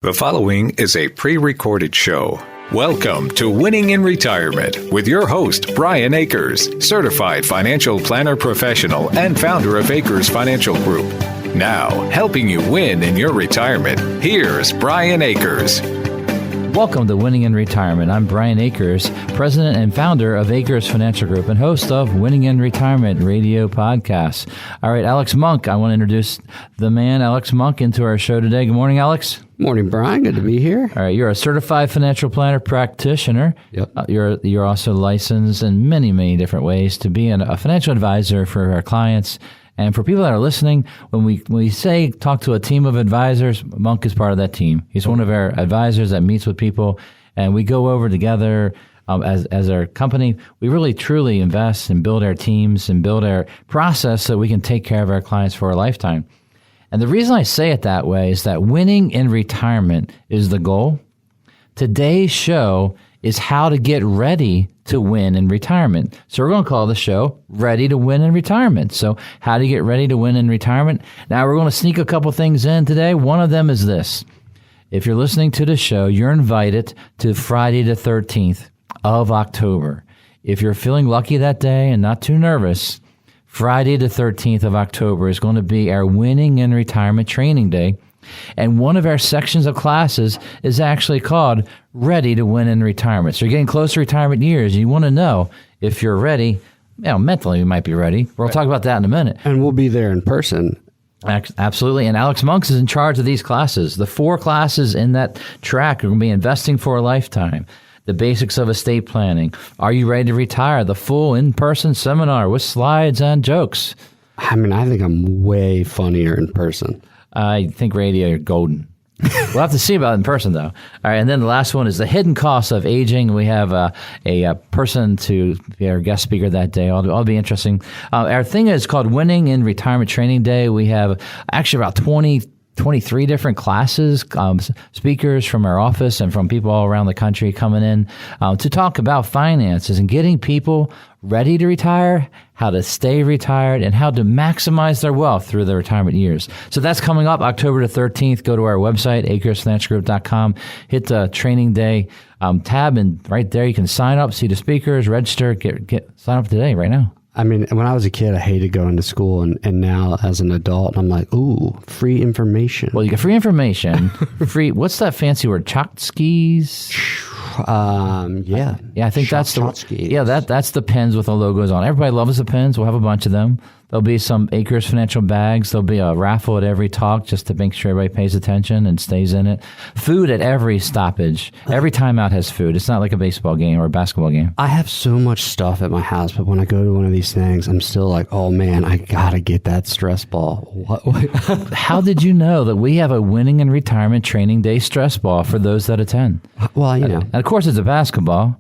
The following is a pre-recorded show. Welcome to Winning in Retirement with your host, Brian Akers, certified financial planner professional and founder of Akers Financial Group. Now, helping you win in your retirement, here's Brian Akers. Welcome to Winning in Retirement. I'm Brian Akers, president and founder of Akers Financial Group and host of Winning in Retirement radio podcast. All right, Alex Monk, I want to introduce the man, Alex Monk, into our show today. Good morning, Alex. Morning, Brian. Good to be here. All right, you're a certified financial planner practitioner. Yep. You're also licensed in many, many different ways to be a financial advisor for our clients. And for people that are listening, when we say talk to a team of advisors, Monk is part of that team. He's one of our advisors that meets with people, and we go over together as our company. We really truly invest and build our teams and build our process so we can take care of our clients for a lifetime. And the reason I say it that way is that winning in retirement is the goal. Today's show is how to get ready to win in retirement. So we're going to call the show Ready to Win in Retirement. So how to get ready to win in retirement. Now we're going to sneak a couple things in today. One of them is this. If you're listening to the show, you're invited to Friday the 13th of October. If you're feeling lucky that day and not too nervous, Friday the 13th of October is going to be our Winning in Retirement Training Day. And one of our sections of classes is actually called Ready to Win in Retirement. So you're getting close to retirement years. You want to know if you're ready. Mentally you might be ready. We'll talk about that in a minute. And we'll be there in person. Absolutely. And Alex Monks is in charge of these classes. The 4 classes in that track are going to be Investing for a Lifetime, the basics of estate planning, Are You Ready to Retire, the full in-person seminar with slides and jokes. I mean, I think I'm way funnier in person. I think radio, you're golden. We'll have to see about it in person, though. All right, and then the last one is the hidden costs of aging. We have a person to be our guest speaker that day. All be interesting. Our thing is called Winning in Retirement Training Day. We have actually about 23 different classes, speakers from our office and from people all around the country coming in to talk about finances and getting people ready to retire, how to stay retired, and how to maximize their wealth through their retirement years. So that's coming up October the 13th. Go to our website, akersfinancialgroup.com, hit the training day tab, and right there you can sign up, see the speakers, register, sign up today, right now. I mean, when I was a kid, I hated going to school, and now as an adult, I'm like, ooh, free information. Well, you get free information, what's that fancy word, Chotskis? Yeah. Yeah, I think that's the pens with the logos on. Everybody loves the pens. We'll have a bunch of them. There'll be some Akers Financial bags. There'll be a raffle at every talk just to make sure everybody pays attention and stays in it. Food at every stoppage. Every timeout has food. It's not like a baseball game or a basketball game. I have so much stuff at my house, but when I go to one of these things, I'm still like, oh man, I gotta get that stress ball. What? How did you know that we have a Winning in Retirement Training Day stress ball for those that attend? Well, you know. And of course, it's a basketball.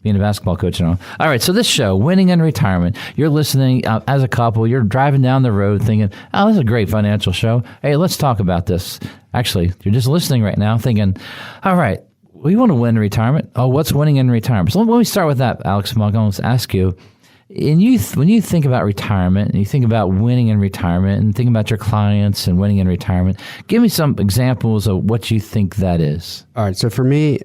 Being a basketball coach and all. All right, so this show, Winning in Retirement, you're listening as a couple, you're driving down the road thinking, oh, this is a great financial show. Hey, let's talk about this. Actually, you're just listening right now thinking, all right, we want to win in retirement. Oh, what's winning in retirement? So let me start with that, Alex Monk. I want to ask you, when you think about retirement and you think about winning in retirement and think about your clients and winning in retirement, give me some examples of what you think that is. All right, so for me,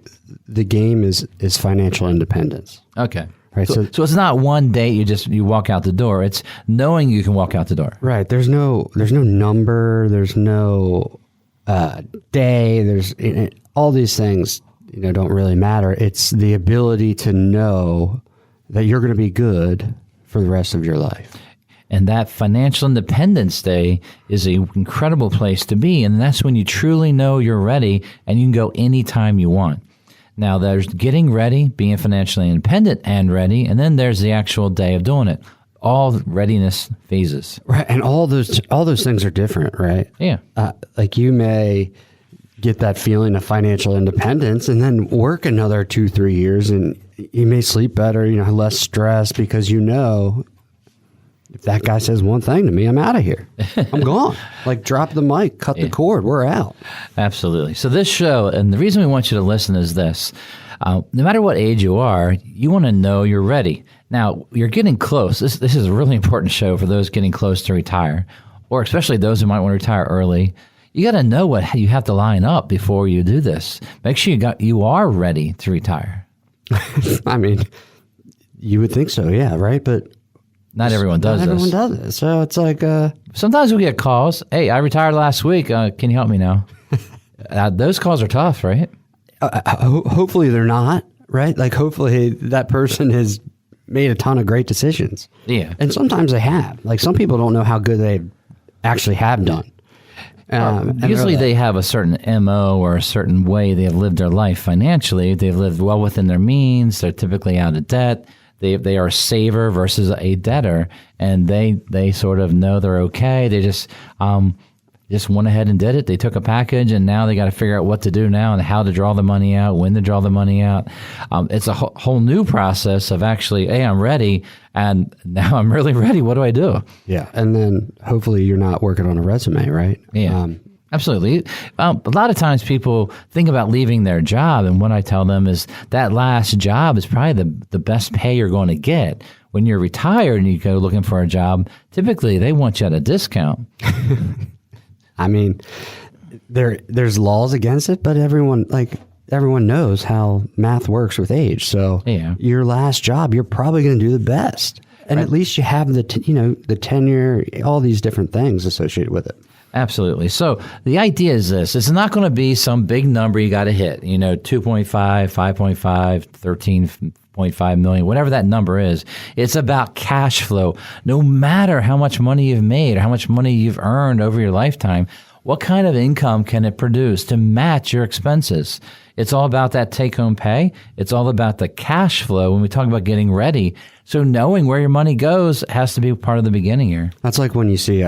the game is financial independence. Okay. Right. So it's not one day you walk out the door. It's knowing you can walk out the door. Right. There's no number. There's no day. There's all these things. Don't really matter. It's the ability to know that you're going to be good for the rest of your life. And that Financial Independence Day is an incredible place to be. And that's when you truly know you're ready and you can go anytime you want. Now, there's getting ready, being financially independent and ready, and then there's the actual day of doing it. All readiness phases. Right, and all those things are different, right? Yeah. Like you may get that feeling of financial independence and then work another 2-3 years and you may sleep better, less stress because if that guy says one thing to me, I'm out of here. I'm gone. Like drop the mic, cut the cord, we're out. Absolutely. So this show, and the reason we want you to listen is this. No matter what age you are, you want to know you're ready. Now, you're getting close. This is a really important show for those getting close to retire, or especially those who might want to retire early. You got to know what you have to line up before you do this. Make sure you are ready to retire. I mean, you would think so, yeah, right? But not everyone does this. Not everyone does it. So it's like... Sometimes we get calls. Hey, I retired last week. Can you help me now? Those calls are tough, right? Hopefully they're not, right? Like hopefully that person has made a ton of great decisions. Yeah. And sometimes they have. Like some people don't know how good they actually have done. Usually they have a certain MO or a certain way they have lived their life financially. They've lived well within their means. They're typically out of debt. They are a saver versus a debtor, and they sort of know they're okay. They just went ahead and did it. They took a package, and now they got to figure out what to do now and how to draw the money out, when to draw the money out. It's a whole new process of actually, hey, I'm ready, and now I'm really ready. What do I do? Yeah, and then hopefully you're not working on a resume, right? Yeah. Absolutely. A lot of times people think about leaving their job, and what I tell them is that last job is probably the best pay you're going to get. When you're retired and you go looking for a job, typically they want you at a discount. I mean, there's laws against it, but everyone knows how math works with age. So your last job, you're probably going to do the best, and at least you have the tenure, all these different things associated with it. Absolutely. So the idea is this. It's not going to be some big number you got to hit, 2.5, 5.5, 13.5 million, whatever that number is. It's about cash flow. No matter how much money you've made or how much money you've earned over your lifetime, what kind of income can it produce to match your expenses? It's all about that take-home pay. It's all about the cash flow when we talk about getting ready. So knowing where your money goes has to be part of the beginning here. That's like when you see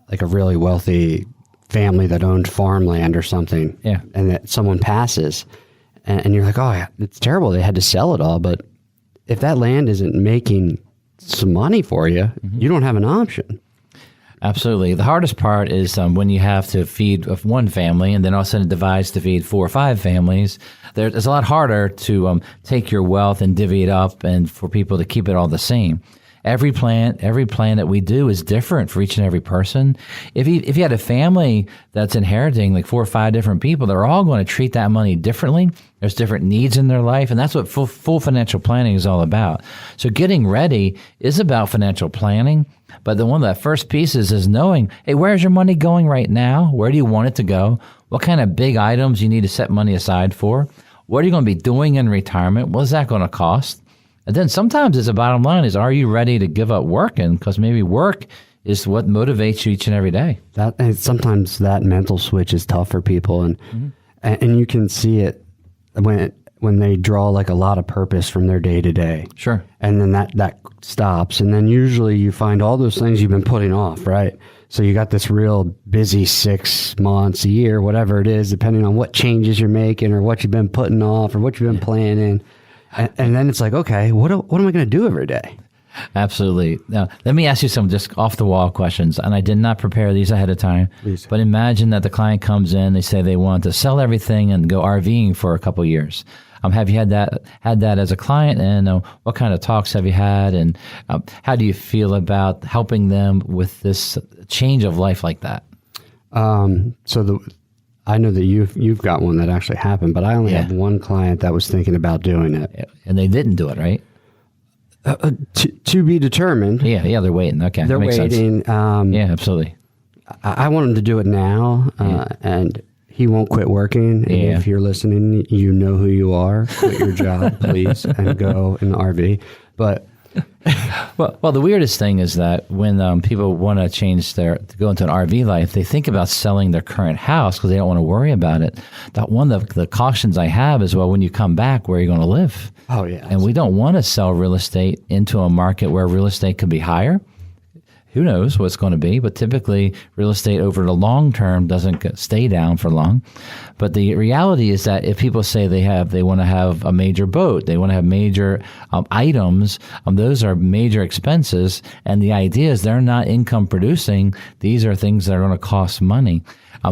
like a really wealthy family that owned farmland or something, and that someone passes, and you're like, oh, it's terrible. They had to sell it all. But if that land isn't making some money for you, you don't have an option. Absolutely. The hardest part is when you have to feed one family and then all of a sudden it divides to feed 4 or 5 families. It's a lot harder to take your wealth and divvy it up and for people to keep it all the same. Every plan that we do is different for each and every person. If you had a family that's inheriting like 4 or 5 different people, they're all going to treat that money differently. There's different needs in their life, and that's what full financial planning is all about. So getting ready is about financial planning, but one of the first pieces is knowing, hey, where's your money going right now? Where do you want it to go? What kind of big items you need to set money aside for? What are you going to be doing in retirement? What is that going to cost? And then sometimes it's a bottom line is, are you ready to give up working? Because maybe work is what motivates you each and every day. And sometimes that mental switch is tough for people. And you can see it when they draw like a lot of purpose from their day to day. Sure. And then that stops. And then usually you find all those things you've been putting off, right? So you got this real busy 6 months, a year, whatever it is, depending on what changes you're making or what you've been putting off or what you've been planning. And then it's like, okay, what am I going to do every day? Absolutely. Now, let me ask you some just off-the-wall questions, and I did not prepare these ahead of time. Please. But imagine that the client comes in, they say they want to sell everything and go RVing for a couple of years. Have you had that as a client, and what kind of talks have you had, and how do you feel about helping them with this change of life like that? I know that you've got one that actually happened, but I only have one client that was thinking about doing it. And they didn't do it, right? To be determined. Yeah, they're waiting. Okay, they're waiting. Yeah, absolutely. I want him to do it now, and he won't quit working. And if you're listening, you know who you are. Quit your job, please, and go in the RV. But well, the weirdest thing is that when people want to go into an RV life, they think about selling their current house because they don't want to worry about it. That one of the cautions I have is, well, when you come back, where are you going to live? Oh, yeah. And we don't want to sell real estate into a market where real estate could be higher. Who knows what's going to be, but typically real estate over the long term doesn't stay down for long. But the reality is that if people say they want to have a major boat, they want to have major items, those are major expenses. And the idea is they're not income producing. These are things that are going to cost money.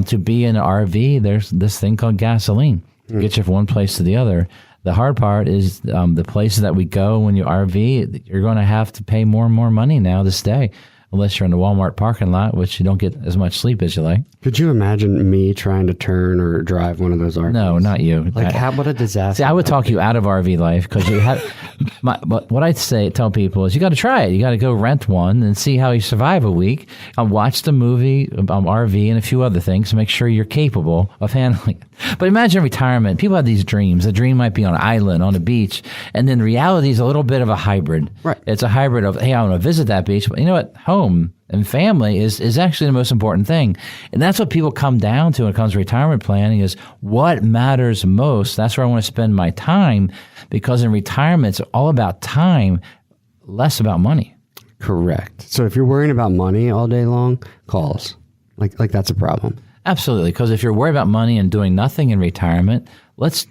To be in an RV, there's this thing called gasoline. Get you from one place to the other. The hard part is the places that we go when you RV, you're going to have to pay more and more money now to stay. unless you're in the Walmart parking lot, which you don't get as much sleep as you like. Could you imagine me trying to turn or drive one of those RVs? No, not you. What a disaster. See, I would talk you out of RV life because you have. But what I'd tell people is you got to try it. You got to go rent one and see how you survive a week. Watch the movie RV and a few other things to make sure you're capable of handling it. But imagine retirement. People have these dreams. The dream might be on an island, on a beach, and then reality is a little bit of a hybrid. Right. It's a hybrid of, hey, I want to visit that beach, but you know what? Home and family is actually the most important thing. And that's what people come down to when it comes to retirement planning is what matters most. That's where I want to spend my time, because in retirement, it's all about time, less about money. Correct. So if you're worrying about money all day long, call us. Like that's a problem. Absolutely. Because if you're worried about money and doing nothing in retirement, let's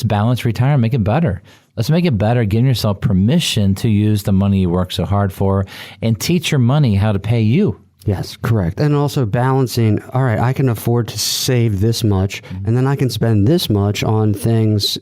balance retirement, make it better. Let's make it better, giving yourself permission to use the money you work so hard for and teach your money how to pay you. Yes, correct. And also balancing, all right, I can afford to save this much, and then I can spend this much on things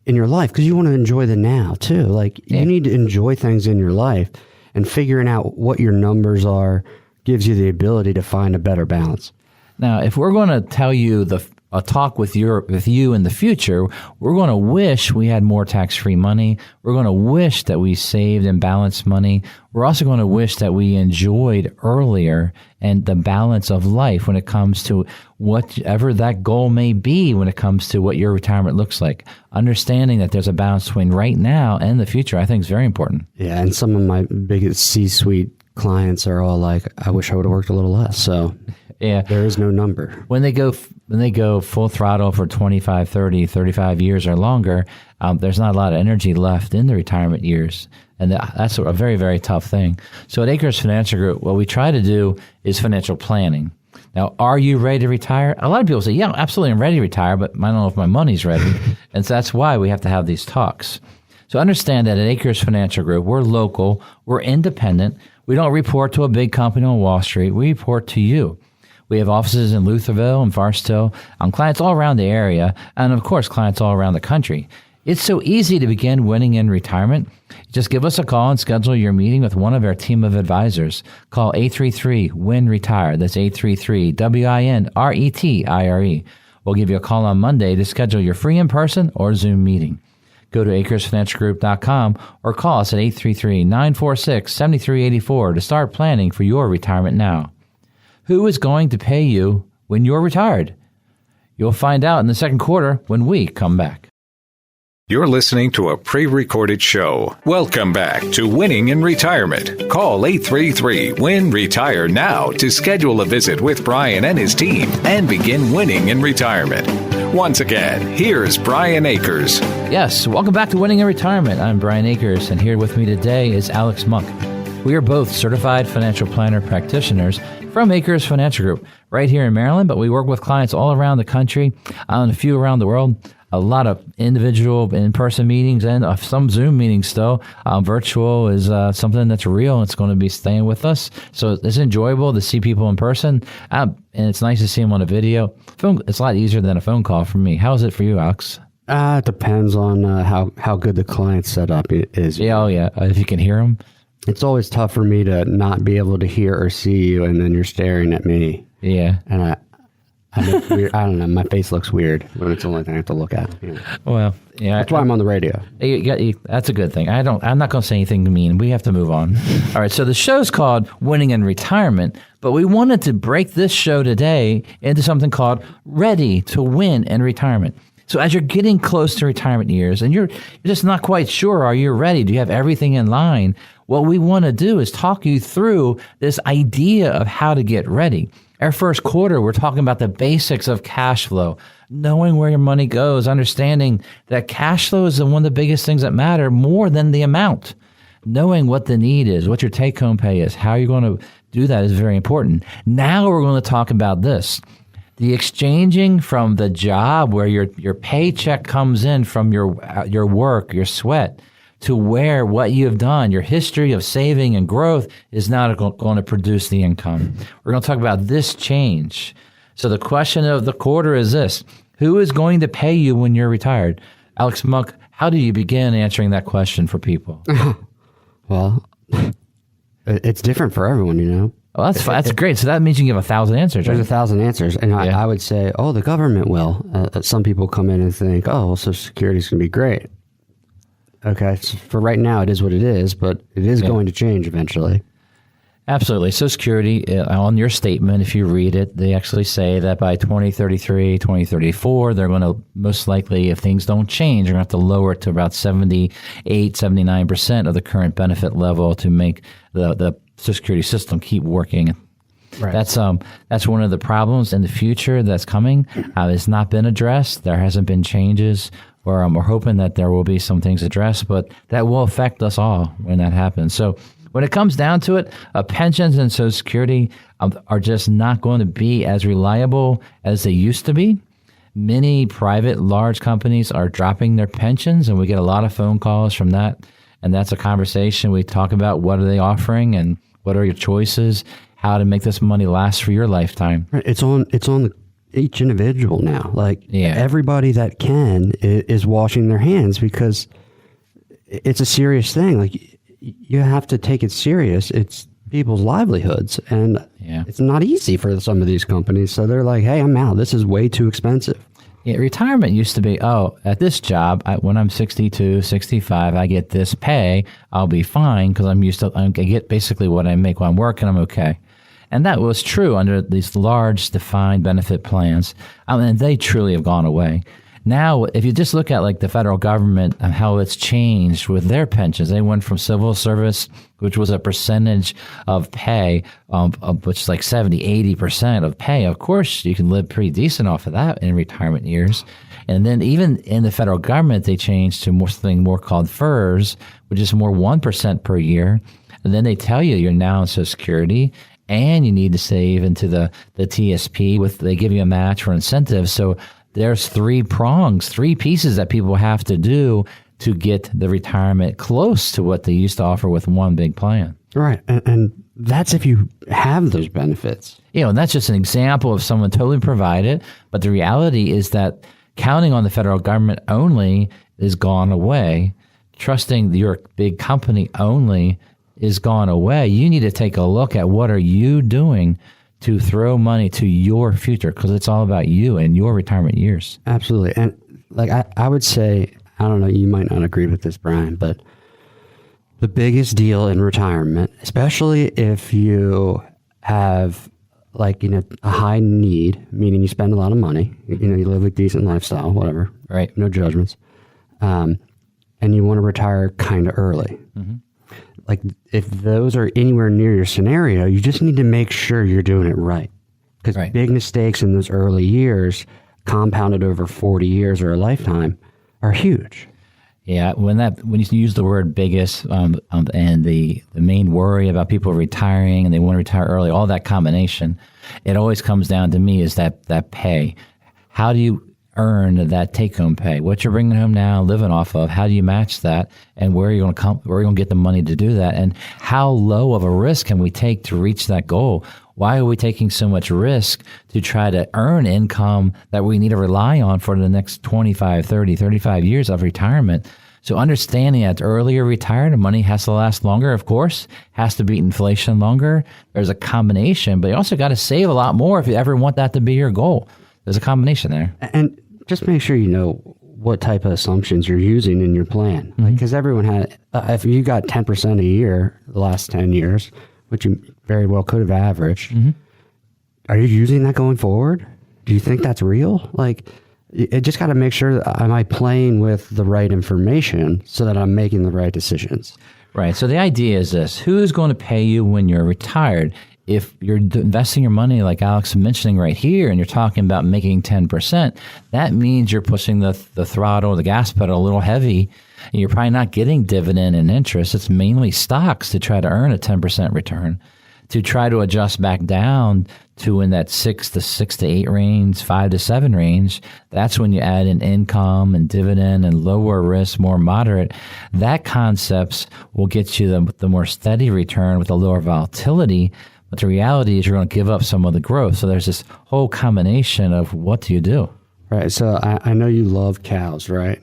in your life, because you want to enjoy the now too. Like you need to enjoy things in your life, and figuring out what your numbers are gives you the ability to find a better balance. Now, if we're going to tell you a talk with you in the future, we're going to wish we had more tax-free money. We're going to wish that we saved and balanced money. We're also going to wish that we enjoyed earlier and the balance of life when it comes to whatever that goal may be when it comes to what your retirement looks like. Understanding that there's a balance between right now and the future, I think, is very important. Yeah, and some of my biggest C-suite clients are all like, I wish I would have worked a little less. So yeah, there is no number. When they go full throttle for 25, 30, 35 years or longer, there's not a lot of energy left in the retirement years. And that's a very, very tough thing. So at Akers Financial Group, what we try to do is financial planning. Now, are you ready to retire? A lot of people say, yeah, absolutely, I'm ready to retire, but I don't know if my money's ready. And so that's why we have to have these talks. So understand that at Akers Financial Group, we're local, we're independent. We don't report to a big company on Wall Street. We report to you. We have offices in Lutherville and Forest Hill, clients all around the area, and of course, clients all around the country. It's so easy to begin winning in retirement. Just give us a call and schedule your meeting with one of our team of advisors. Call 833-WIN-RETIRE. That's 833-WIN-RETIRE. We'll give you a call on Monday to schedule your free in-person or Zoom meeting. Go to AkersFinancialGroup.com or call us at 833-946-7384 to start planning for your retirement now. Who is going to pay you when you're retired? You'll find out in the second quarter when we come back. You're listening to a pre-recorded show. Welcome back to Winning in Retirement. Call 833-WIN-RETIRE now to schedule a visit with Brian and his team and begin winning in retirement. Once again, here's Brian Akers. Yes, welcome back to Winning in Retirement. I'm Brian Akers, and here with me today is Alex Monk. We are both certified financial planner practitioners from Akers Financial Group right here in Maryland, but we work with clients all around the country and a few around the world. A lot of individual in-person meetings and some Zoom meetings still. Virtual is something that's real. It's going to be staying with us. So it's enjoyable to see people in person, and it's nice to see them on a video. It's a lot easier than a phone call for me. How is it for you, Alex? It depends on how good the client setup is. Yeah, if you can hear them. It's always tough for me to not be able to hear or see you, and then you're staring at me. Yeah. And I don't know. My face looks weird when it's the only thing I have to look at. Yeah. Well, yeah. That's why I'm on the radio. That's a good thing. I'm not going to say anything mean. We have to move on. All right. So the show's called Winning in Retirement, but we wanted to break this show today into something called Ready to Win in Retirement. So as you're getting close to retirement years and you're just not quite sure, are you ready? Do you have everything in line? What we want to do is talk you through this idea of how to get ready. Our first quarter, we're talking about the basics of cash flow, knowing where your money goes, understanding that cash flow is one of the biggest things that matter more than the amount. Knowing what the need is, what your take-home pay is, how you're going to do that is very important. Now we're going to talk about this. The exchanging from the job where your paycheck comes in from your work, your sweat, to where what you've done, your history of saving and growth is not going to produce the income. We're going to talk about this change. So the question of the quarter is this: who is going to pay you when you're retired? Alex Monk, how do you begin answering that question for people? Well, it's different for everyone, Well, that's great. So that means you can give 1,000 answers. There's Right? 1,000 answers. And I would say, oh, the government will. Some people come in and think, oh, well, Social Security is going to be great. Okay. So for right now, it is what it is, but it is going to change eventually. Absolutely. Social Security, on your statement, if you read it, they actually say that by 2033, 2034, they're going to most likely, if things don't change, they're going to have to lower it to about 78, 79% of the current benefit level to make the Social Security system keep working. Right. That's one of the problems in the future that's coming. It's not been addressed. There hasn't been changes. We're hoping that there will be some things addressed, but that will affect us all when that happens. So when it comes down to it, pensions and Social Security are just not going to be as reliable as they used to be. Many private large companies are dropping their pensions, and we get a lot of phone calls from that. And that's a conversation we talk about. What are they offering, and what are your choices? How to make this money last for your lifetime? It's on each individual now. Like everybody that can is washing their hands because it's a serious thing. Like you have to take it serious. It's people's livelihoods, and it's not easy for some of these companies. So they're like, "Hey, I'm out. This is way too expensive." Yeah, retirement used to be, at this job, when I'm 62, 65, I get this pay. I'll be fine because I get basically what I make while I'm working. I'm okay. And that was true under these large defined benefit plans. And they truly have gone away. Now, if you just look at like the federal government and how it's changed with their pensions, they went from civil service, which was a percentage of pay, which is like 70, 80% of pay. Of course, you can live pretty decent off of that in retirement years. And then even in the federal government, they changed to something more called FERS, which is more 1% per year. And then they tell you you're now in Social Security and you need to save into the TSP. They give you a match for incentives. So there's three pieces that people have to do to get the retirement close to what they used to offer with one big plan. Right. And that's if you have those benefits. And that's just an example of someone totally provided. But the reality is that counting on the federal government only is gone away. Trusting your big company only is gone away. You need to take a look at what are you doing to throw money to your future, because it's all about you and your retirement years. Absolutely. And like I would say, I don't know, you might not agree with this, Brian, but the biggest deal in retirement, especially if you have a high need, meaning you spend a lot of money, you live a decent lifestyle, whatever, right? No judgments. And you want to retire kind of early. Mm-hmm. Like if those are anywhere near your scenario, you just need to make sure you're doing it right. Because big mistakes in those early years, compounded over 40 years or a lifetime, are huge. Yeah, when you use the word biggest and the main worry about people retiring and they want to retire early, all that combination, it always comes down to me is that pay. How do you earn that take-home pay? What you're bringing home now, living off of, how do you match that? And where are you going to get the money to do that? And how low of a risk can we take to reach that goal? Why are we taking so much risk to try to earn income that we need to rely on for the next 25, 30, 35 years of retirement? So understanding that earlier retired, money has to last longer, of course, has to beat inflation longer. There's a combination, but you also got to save a lot more if you ever want that to be your goal. There's a combination there. And just make sure you know what type of assumptions you're using in your plan. Because everyone had, if you got 10% a year the last 10 years, which you very well could have averaged, are you using that going forward? Do you think that's real? Like, it just got to make sure, am I playing with the right information so that I'm making the right decisions? Right. So the idea is this: who's going to pay you when you're retired? If you're investing your money, like Alex is mentioning right here, and you're talking about making 10%, that means you're pushing the throttle, the gas pedal a little heavy. And you're probably not getting dividend and interest. It's mainly stocks to try to earn a 10% return. To try to adjust back down to in that 6 to 8 range, 5 to 7 range, that's when you add in income and dividend and lower risk, more moderate. That concepts will get you the more steady return with a lower volatility. But the reality is you're going to give up some of the growth. So there's this whole combination of what do you do? Right. So I know you love cows, right?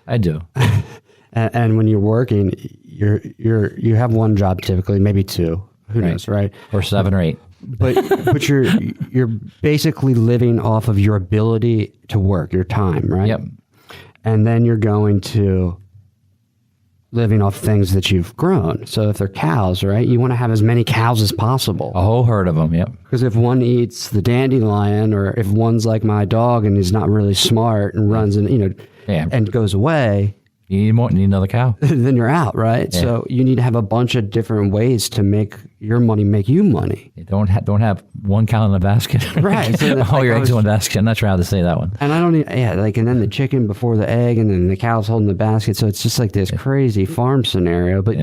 I do. and when you're working, you have one job typically, maybe two. Who knows, right? Or 7 or 8. But you're basically living off of your ability to work, your time, right? Yep. And then you're going to living off things that you've grown. So if they're cows, right, you want to have as many cows as possible. A whole herd of them, yep. Because if one eats the dandelion, or if one's like my dog and he's not really smart and runs and and goes away, you need more. You need another cow. then you're out, right? Yeah. So you need to have a bunch of different ways to make your money make you money. You don't have one cow in a basket. Right. So All your eggs in one basket. I'm not sure how to say that one. And I don't need, and then the chicken before the egg, and then the cow's holding the basket. So it's just like this crazy farm scenario, but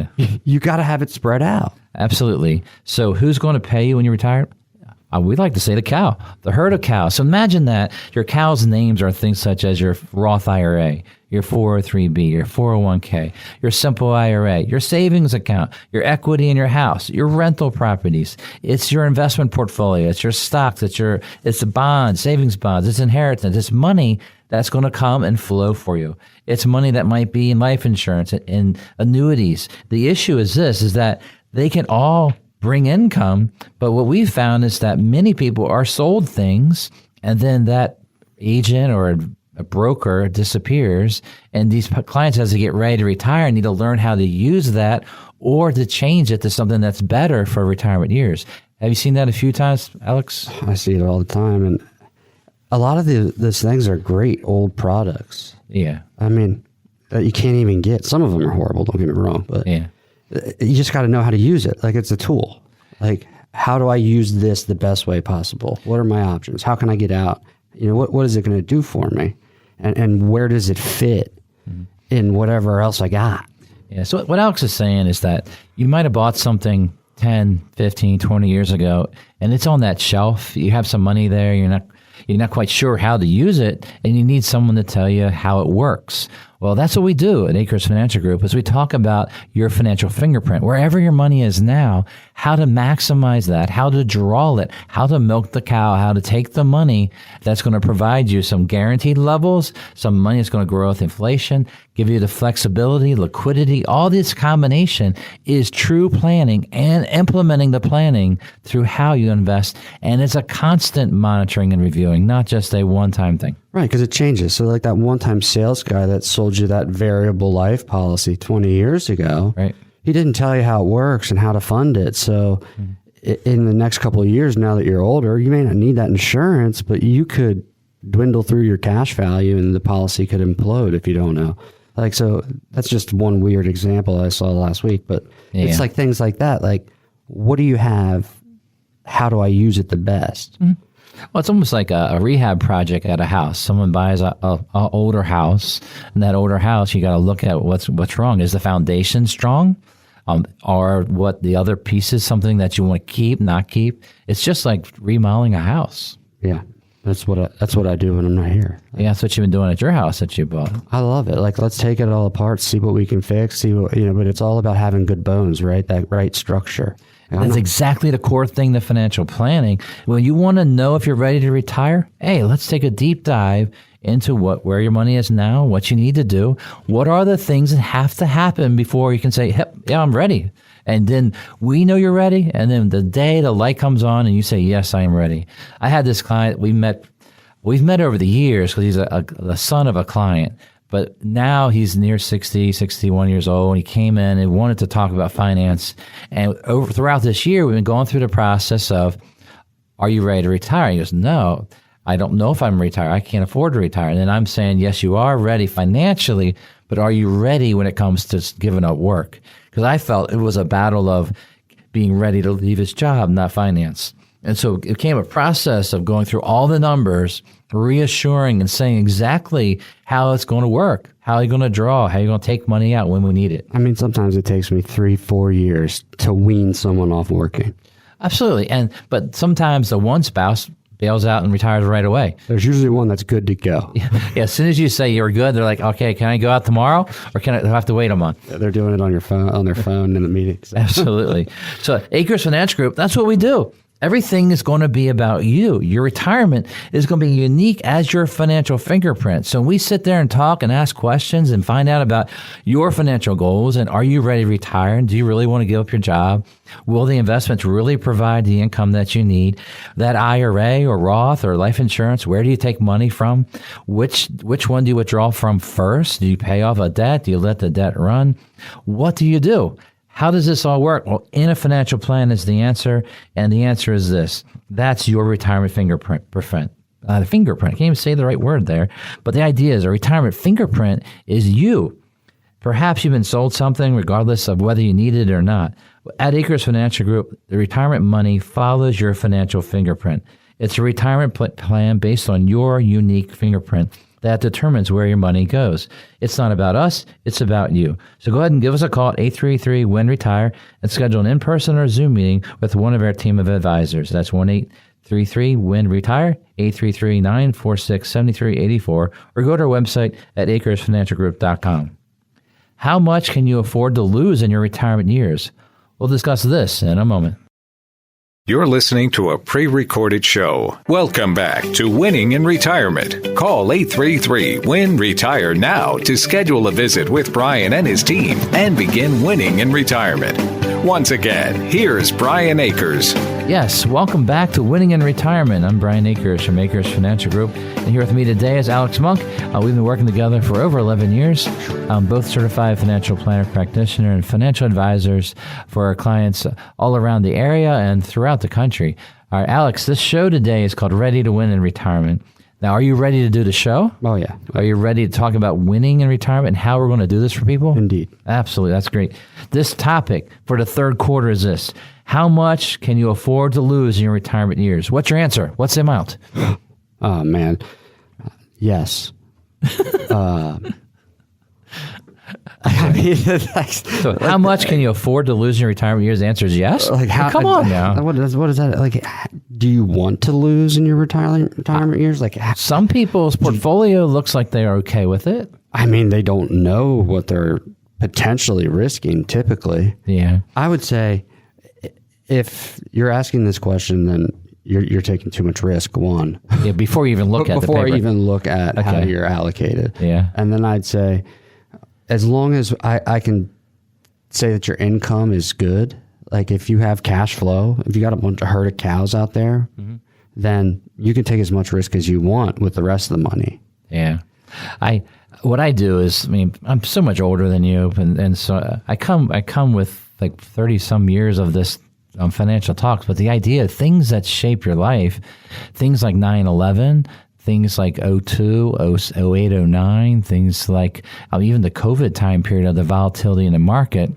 you got to have it spread out. Absolutely. So who's going to pay you when you retire? We'd like to say the cow, the herd of cows. So imagine that your cow's names are things such as your Roth IRA, your 403B, your 401k, your simple IRA, your savings account, your equity in your house, your rental properties. It's your investment portfolio. It's your stocks. It's the bonds, savings bonds. It's inheritance. It's money that's going to come and flow for you. It's money that might be in life insurance and annuities. The issue is that they can all bring income, but what we've found is that many people are sold things, and then that agent or a broker disappears, and these clients, as they get ready to retire, need to learn how to use that or to change it to something that's better for retirement years. Have you seen that a few times, Alex? I see it all the time, and a lot of these things are great old products. Yeah. I mean, you can't even get. Some of them are horrible, don't get me wrong, but Yeah. you just got to know how to use it. Like, it's a tool. Like, how do I use this the best way possible? What are my options? How can I get out? What is it going to do for me? And where does it fit in whatever else I got? Yeah. So what Alex is saying is that you might have bought something 10, 15, 20 years ago, and it's on that shelf. You have some money there. You're not quite sure how to use it, and you need someone to tell you how it works. Well, that's what we do at Akers Financial Group, is we talk about your financial fingerprint, wherever your money is now, how to maximize that, how to draw it, how to milk the cow, how to take the money that's going to provide you some guaranteed levels, some money that's going to grow with inflation, give you the flexibility, liquidity. All this combination is true planning and implementing the planning through how you invest. And it's a constant monitoring and reviewing, not just a one-time thing. Right, because it changes. So like that one-time sales guy that sold you that variable life policy 20 years ago, right? He didn't tell you how it works and how to fund it. So in the next couple of years, now that you're older, you may not need that insurance, but you could dwindle through your cash value and the policy could implode if you don't know. Like, so that's just one weird example I saw last week, but it's like things like that. Like, what do you have? How do I use it the best? Mm-hmm. Well, it's almost like a rehab project at a house. Someone buys a older house, and that older house, you got to look at what's wrong. Is the foundation strong? Or what the other pieces, something that you want to keep, not keep? It's just like remodeling a house. Yeah, that's what I do when I'm not here. Yeah, that's what you've been doing at your house that you bought. I love it. Like, let's take it all apart, see what we can fix, see what, but it's all about having good bones, right? That right structure. That's exactly the core thing to financial planning. When you want to know if you're ready to retire, hey, let's take a deep dive into where your money is now, what you need to do, what are the things that have to happen before you can say, yeah, I'm ready. And then we know you're ready, and then the day the light comes on and you say, yes, I am ready. I had this client, we've met over the years because he's the son of a client. But now he's near 60, 61 years old, and he came in and wanted to talk about finance. And throughout this year, we've been going through the process of, are you ready to retire? He goes, no, I don't know if I'm retired. I can't afford to retire. And then I'm saying, yes, you are ready financially, but are you ready when it comes to giving up work? Because I felt it was a battle of being ready to leave his job, not finance. And so it became a process of going through all the numbers, reassuring and saying exactly how it's going to work, how you're going to draw, how you're going to take money out when we need it. I mean, sometimes it takes me 3-4 years to wean someone off working. Absolutely. But sometimes the one spouse bails out and retires right away. There's usually one that's good to go. Yeah, as soon as you say you're good, they're like, okay, can I go out tomorrow, or can I have to wait a month? Yeah, they're doing it on their phone in the meetings. Absolutely. So Akers Financial Group, that's what we do. Everything is going to be about you. Your retirement is going to be unique as your financial fingerprint. So when we sit there and talk and ask questions and find out about your financial goals and are you ready to retire? And do you really want to give up your job? Will the investments really provide the income that you need? That IRA or Roth or life insurance, where do you take money from? Which one do you withdraw from first? Do you pay off a debt? Do you let the debt run? What do you do? How does this all work? Well, in a financial plan is the answer, and the answer is this. That's your retirement fingerprint. The fingerprint. I can't even say the right word there, but the idea is a retirement fingerprint is you. Perhaps you've been sold something regardless of whether you need it or not. At Akers Financial Group, the retirement money follows your financial fingerprint. It's a retirement plan based on your unique fingerprint that determines where your money goes. It's not about us, it's about you. So go ahead and give us a call at 833-WIN-RETIRE and schedule an in-person or Zoom meeting with one of our team of advisors. That's 1-833-WIN-RETIRE, 833-946-7384, or go to our website at akersfinancialgroup.com. How much can you afford to lose in your retirement years? We'll discuss this in a moment. You're listening to a pre-recorded show. Welcome back to Winning in Retirement. Call 833-WIN-RETIRE now to schedule a visit with Brian and his team and begin winning in retirement. Once again, here's Brian Akers. Yes, welcome back to Winning in Retirement. I'm Brian Akers from Akers Financial Group, and here with me today is Alex Monk. We've been working together for over 11 years. Both certified financial planner practitioner and financial advisors for our clients all around the area and throughout the country. All right, Alex, this show today is called Ready to Win in Retirement. Now, are you ready to do the show? Oh, yeah. Are you ready to talk about winning in retirement and how we're going to do this for people? Indeed. Absolutely. That's great. This topic for the third quarter is this. How much can you afford to lose in your retirement years? What's your answer? What's the amount? Oh, man. Yes. I mean, so how much can you afford to lose in your retirement years? The answer is yes. Come on now. What is that? Like, do you want to lose in your retirement years? Like, some people's portfolio looks like they are okay with it. I mean, they don't know what they're potentially risking typically. Yeah. I would say if you're asking this question, then you're taking too much risk. One. Yeah. Before you even look at the paper. Before I even look at how you're allocated. Yeah. And then I'd say, as long as I can say that your income is good, like if you have cash flow, if you got a bunch of herd of cows out there, then you can take as much risk as you want with the rest of the money. Yeah. What I do is, I mean, I'm so much older than you, and so I come with like 30 some years of this financial talks, but the idea of things that shape your life, things like 9/11, things like 02, 08, 09, things like even the COVID time period of the volatility in the market.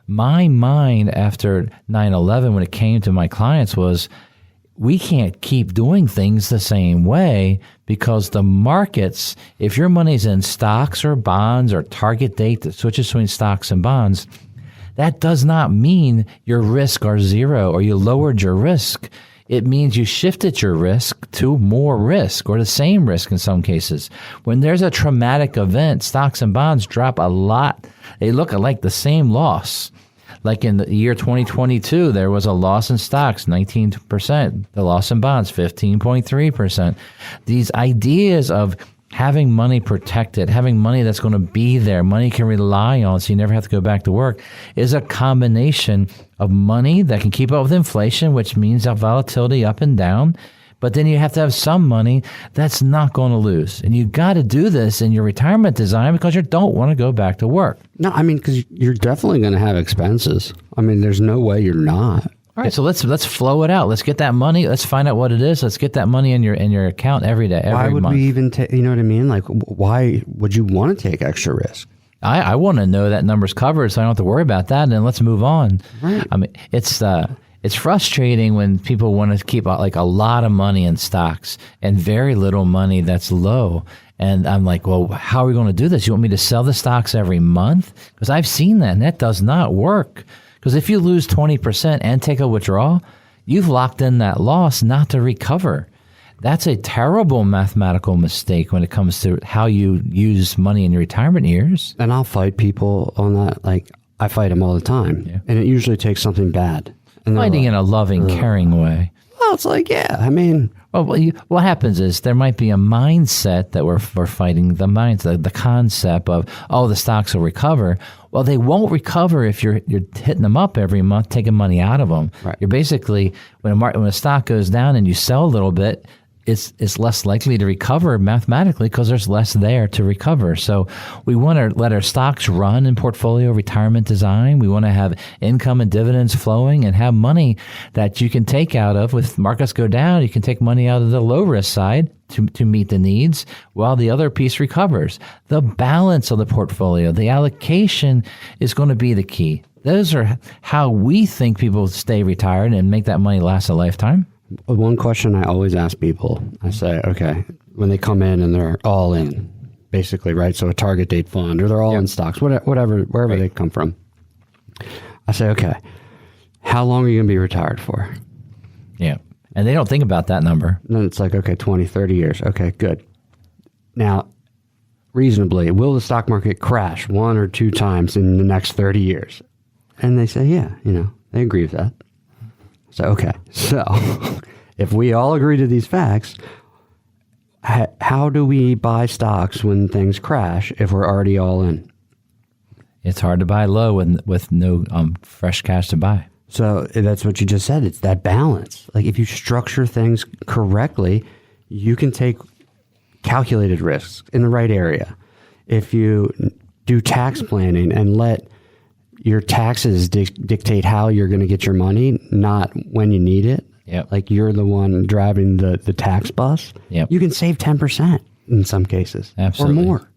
My mind after 9/11, when it came to my clients, was we can't keep doing things the same way because the markets, if your money's in stocks or bonds or target date that switches between stocks and bonds, that does not mean your risk are zero or you lowered your risk. It means you shifted your risk to more risk or the same risk in some cases. When there's a traumatic event, stocks and bonds drop a lot. They look like the same loss. Like in the year 2022, there was a loss in stocks, 19%. The loss in bonds, 15.3%. These ideas of having money protected, having money that's going to be there, money you can rely on so you never have to go back to work, is a combination of money that can keep up with inflation, which means volatility up and down. But then you have to have some money that's not going to lose. And you got to do this in your retirement design because you don't want to go back to work. No, I mean, because you're definitely going to have expenses. I mean, there's no way you're not. All right, so let's flow it out. Let's get that money. Let's find out what it is. Let's get that money in your account every day, every month. Why would we even take, you know what I mean? Like, why would you want to take extra risk? I want to know that number's covered so I don't have to worry about that, and then let's move on. Right. I mean, it's frustrating when people want to keep like a lot of money in stocks and very little money that's low. And I'm like, well, how are we going to do this? You want me to sell the stocks every month? Because I've seen that, and that does not work. Because if you lose 20% and take a withdrawal, you've locked in that loss not to recover. That's a terrible mathematical mistake when it comes to how you use money in your retirement years. And I'll fight people on that. Like, I fight them all the time. Yeah. And it usually takes something bad. And fighting in a loving, caring way. Well, it's like, yeah, I mean, Well, what happens is there might be a mindset that we're fighting the mindset, the concept of, oh, the stocks will recover. Well, they won't recover if you're hitting them up every month, taking money out of them. Right. You're basically, when a stock goes down and you sell a little bit, it's less likely to recover mathematically because there's less there to recover. So we want to let our stocks run in portfolio retirement design. We want to have income and dividends flowing and have money that you can take out of. If markets go down, you can take money out of the low risk side to meet the needs while the other piece recovers. The balance of the portfolio, the allocation is going to be the key. Those are how we think people stay retired and make that money last a lifetime. one question I always ask people, I say, okay, when they come in and they're all in, basically, right? So a target date fund, or they're all in stocks, whatever, wherever they come from. I say, okay, how long are you going to be retired for? Yeah. And they don't think about that number. And then it's like, okay, 20, 30 years. Okay, good. Now, reasonably, will the stock market crash 1 or 2 times in the next 30 years? And they say, yeah, they agree with that. So, okay. So, if we all agree to these facts, how do we buy stocks when things crash if we're already all in? It's hard to buy low with no fresh cash to buy. So that's what you just said. It's that balance. Like if you structure things correctly, you can take calculated risks in the right area. If you do tax planning and let your taxes dictate how you're going to get your money, not when you need it. Yep. Like you're the one driving the tax bus. Yep. You can save 10% in some cases. Absolutely. Or more.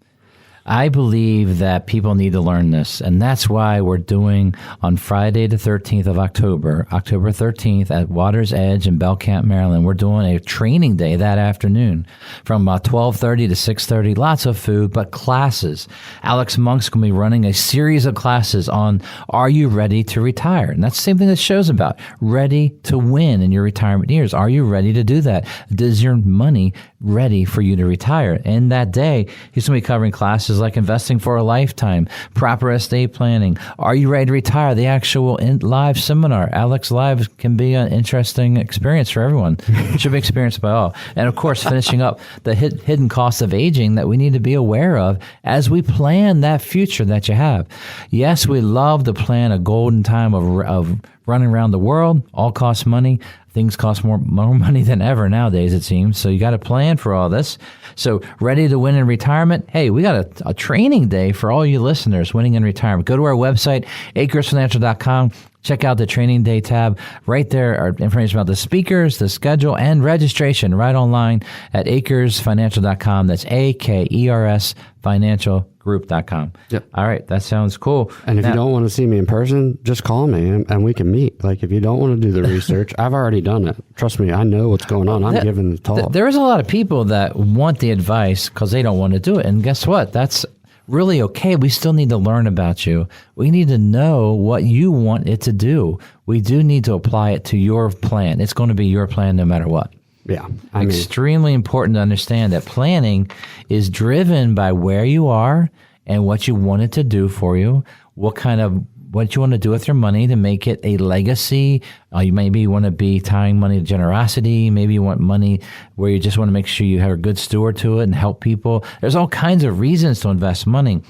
I believe that people need to learn this, and that's why we're doing on Friday the 13th of October 13th at Water's Edge in Belcamp, Maryland. We're doing a training day that afternoon from 12:30 to 6:30. Lots of food, but classes. Alex Monk's going to be running a series of classes on Are You Ready to Retire? And that's the same thing this show's about. Ready to win in your retirement years. Are you ready to do that? Is your money ready for you to retire? And that day, he's going to be covering classes like investing for a lifetime, proper estate planning. Are you ready to retire? The actual live seminar. Alex Live can be an interesting experience for everyone. It should be experienced by all. And of course, finishing up the hidden costs of aging that we need to be aware of as we plan that future that you have. Yes, we love to plan a golden time of running around the world. All costs money. Things cost more money than ever nowadays, it seems. So you got to plan for all this. So ready to win in retirement? Hey, we got a training day for all you listeners, winning in retirement. Go to our website, akersfinancial.com. Check out the training day tab. Right there are information about the speakers, the schedule, and registration right online at akersfinancial.com. That's AKERS financialgroup.com. Yep. All right. That sounds cool. And if you don't want to see me in person, just call me and we can meet. Like if you don't want to do the research, I've already done it. Trust me, I know what's going on. I'm giving the talk. There is a lot of people that want the advice because they don't want to do it. And guess what? That's really okay. We still need to learn about you. We need to know what you want it to do. We do need to apply it to your plan. It's going to be your plan no matter what. Yeah. Extremely important to understand that planning is driven by where you are and what you want it to do for you, what you want to do with your money to make it a legacy. You maybe want to be tying money to generosity. Maybe you want money where you just want to make sure you have a good steward to it and help people. There's all kinds of reasons to invest money.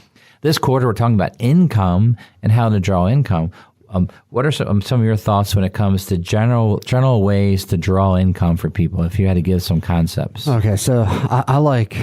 This quarter, we're talking about income and how to draw income. What are some of your thoughts when it comes to general ways to draw income for people, if you had to give some concepts? Okay, so I like,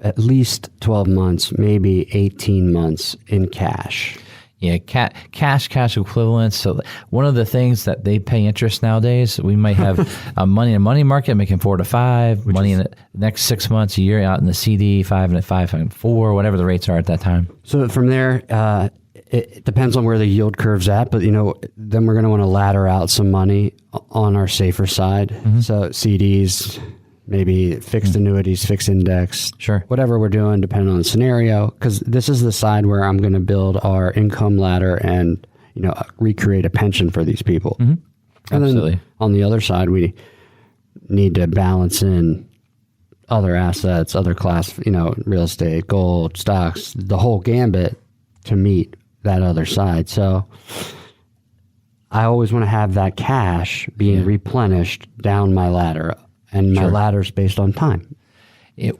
at least 12 months, maybe 18 months in cash. Yeah, cash equivalents. So one of the things that they pay interest nowadays, we might have money in a money market making 4 to 5, money in the next 6 months, a year out in the CD, 5 and 5 and 4, whatever the rates are at that time. So from there, it depends on where the yield curve's at, but then we're going to want to ladder out some money on our safer side. Mm-hmm. So CDs, maybe fixed annuities, fixed index, sure, whatever we're doing, depending on the scenario. Because this is the side where I'm going to build our income ladder and recreate a pension for these people. Mm-hmm. And absolutely. then on the other side, we need to balance in other assets, other class, real estate, gold, stocks, the whole gambit to meet that other side. So I always want to have that cash being replenished down my ladder, and my ladder's based on time.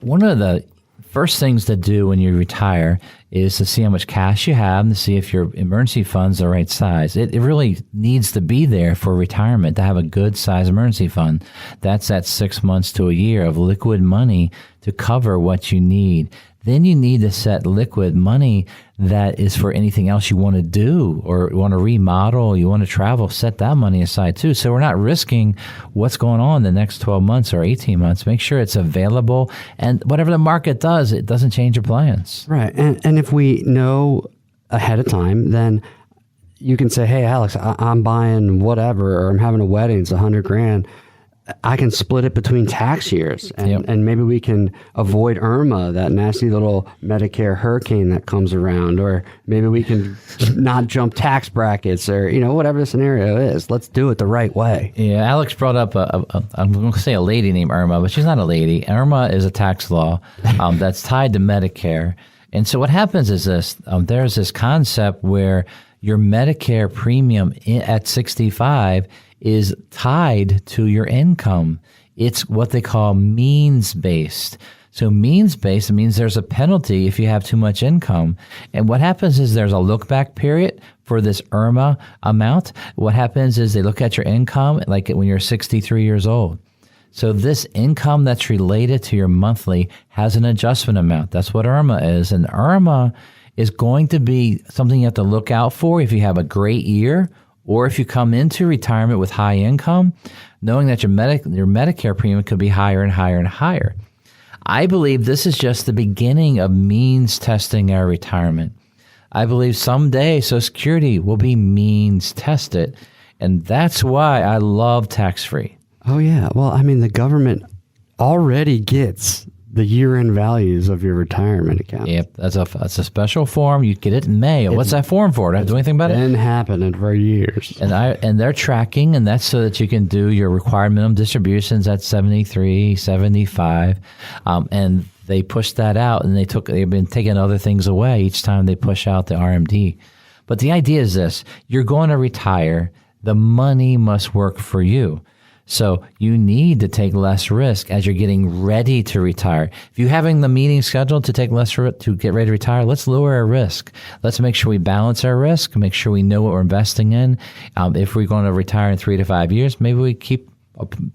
One of the first things to do when you retire is to see how much cash you have and to see if your emergency fund's the right size. It really needs to be there for retirement to have a good size emergency fund. That's at 6 months to a year of liquid money to cover what you need. Then you need to set liquid money that is for anything else you want to do or you want to remodel, you want to travel, set that money aside too. So we're not risking what's going on the next 12 months or 18 months. Make sure it's available, and whatever the market does, it doesn't change your plans. Right. And if we know ahead of time, then you can say, hey, Alex, I'm buying whatever, or I'm having a wedding, it's $100,000. I can split it between tax years, and maybe we can avoid Irma, that nasty little Medicare hurricane that comes around, or maybe we can not jump tax brackets, or whatever the scenario is. Let's do it the right way. Yeah, Alex brought up I'm going to say a lady named Irma, but she's not a lady. Irma is a tax law that's tied to Medicare, and so what happens is this: there's this concept where your Medicare premium at 65 is tied to your income. It's what they call means-based. So means-based means there's a penalty if you have too much income. And what happens is there's a look-back period for this IRMA amount. What happens is they look at your income like when you're 63 years old. So this income that's related to your monthly has an adjustment amount. That's what IRMA is. And IRMA is going to be something you have to look out for if you have a great year, or if you come into retirement with high income, knowing that your Medicare premium could be higher and higher and higher. I believe this is just the beginning of means testing our retirement. I believe someday Social Security will be means tested, and that's why I love tax-free. Oh, yeah. Well, I mean, the government already gets the year-end values of your retirement account. Yep, that's a special form. You get it in May. What's that form for? Do I do anything about it? Been happening for years. And they're tracking, and that's so that you can do your required minimum distributions at 73, 75, and they pushed that out, and they've been taking other things away each time they push out the RMD. But the idea is this: you're going to retire. The money must work for you. So you need to take less risk as you're getting ready to retire. If you're having the meeting scheduled to take less to get ready to retire, let's lower our risk. Let's make sure we balance our risk, make sure we know what we're investing in. If we're going to retire in 3 to 5 years, maybe we keep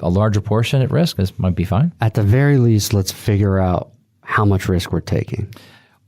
a larger portion at risk. This might be fine. At the very least, let's figure out how much risk we're taking.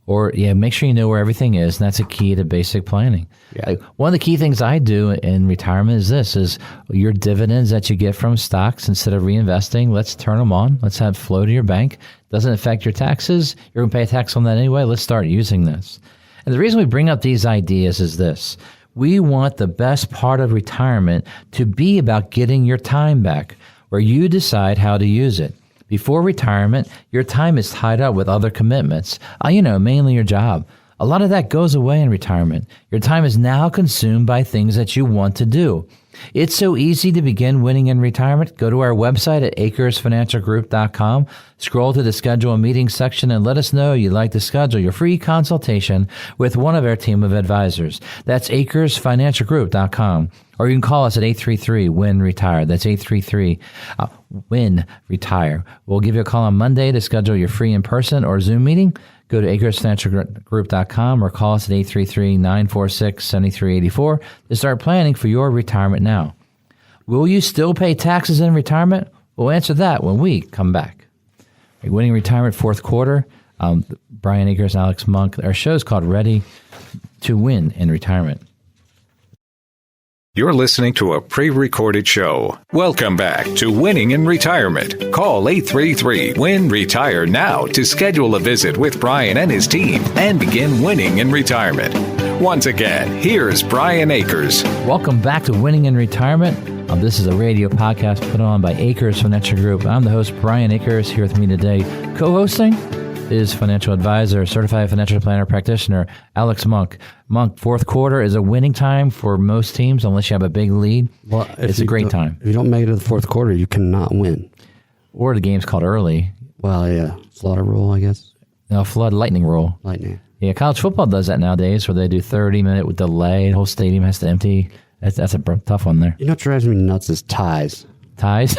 Or, make sure you know where everything is, and that's a key to basic planning. Yeah. One of the key things I do in retirement is your dividends that you get from stocks, instead of reinvesting, let's turn them on. Let's have flow to your bank. Doesn't affect your taxes. You're going to pay a tax on that anyway. Let's start using this. And the reason we bring up these ideas is this. We want the best part of retirement to be about getting your time back, where you decide how to use it. Before retirement, your time is tied up with other commitments, mainly your job. A lot of that goes away in retirement. Your time is now consumed by things that you want to do. It's so easy to begin winning in retirement. Go to our website at akersfinancialgroup.com. Scroll to the schedule a meeting section and let us know you'd like to schedule your free consultation with one of our team of advisors. That's akersfinancialgroup.com. Or you can call us at 833-WIN-RETIRE. That's 833-WIN-RETIRE. We'll give you a call on Monday to schedule your free in-person or Zoom meeting. Go to akersfinancialgroup.com or call us at 833-946-7384 to start planning for your retirement now. Will you still pay taxes in retirement? We'll answer that when we come back. Winning Retirement, fourth quarter. Brian Akers and Alex Monk. Our show is called Ready to Win in Retirement. You're listening to a pre-recorded show. Welcome back to Winning in Retirement. Call 833-WIN-RETIRE now to schedule a visit with Brian and his team and begin winning in retirement. Once again, here's Brian Akers. Welcome back to Winning in Retirement. This is a radio podcast put on by Akers Financial Group. I'm the host, Brian Akers. Here with me today, co-hosting is financial advisor, certified financial planner practitioner, Alex Monk. Monk, fourth quarter is a winning time for most teams unless you have a big lead. Well, it's a great time. If you don't make it to the fourth quarter, you cannot win. Or the game's called early. Well, yeah. Slaughter rule, I guess. No, flood lightning rule. Lightning. Yeah, college football does that nowadays where they do 30-minute with delay. The whole stadium has to empty. That's a tough one there. You know what drives me nuts is ties. Ties?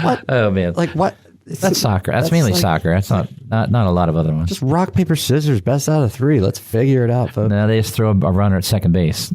What? Oh, man. Like what? That's soccer. That's mainly like, soccer. That's not a lot of other ones. Just rock, paper, scissors. Best out of 3. Let's figure it out, folks. No, they just throw a runner at second base.